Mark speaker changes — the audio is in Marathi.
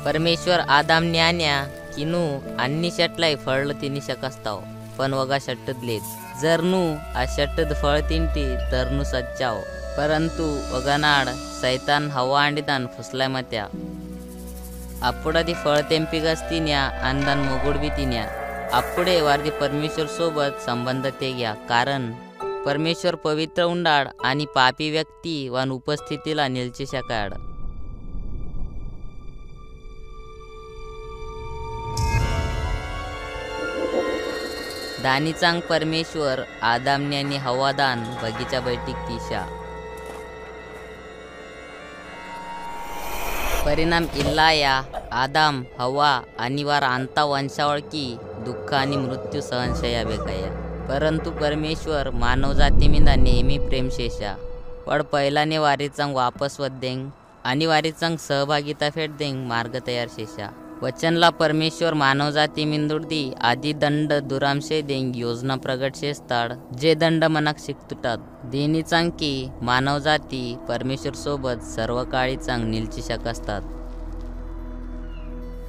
Speaker 1: परमेश्वर आदाम न्यान्या किनू अन्नी शटलाई फळ तिनी शकस्ताव पण वगा शट्टदलेच जर नू आ शट्टद फळ तिंटी तर नू सच्चाव परंतु वगनाड सैतान हवा अंडिदान फुसलाय मत्या अప్పుడది फळ तेंपिगस्तिन्या अंदान मोगुड बी तिन्या अప్పుడే वारदी परमेश्वर सोबत संबंध तेग्या कारण परमेश्वर पवित्र उंडाड आणि पापी व्यक्ती वान उपस्थितीला निलची शकाड दानीचांग परमेश्वर आदामन्यानी हवादान बगीचा बैठक तिशा परिणाम इल्लाया आदाम हवा आणि वार आणता वंशावळकी दुःख आणि मृत्यू सहनशया बेकया परंतु परमेश्वर मानव जातीमिंदा नेहमी प्रेमशेषा पण पहिलाने वारीचांग वापस वदेंग आणि वारीचांग सहभागिता फेट देंग मार्ग तयार शेषा वचनला परमेश्वर मानव जाती मिंदुर्दी आदि दंड दुरामशे देंग योजना प्रगट शेस्ताड जे दंड मनाक शिकतुटात देनी चांग की मानव जाती परमेश्वर सोबत सर्व काळी चांग निलची शकस्तात।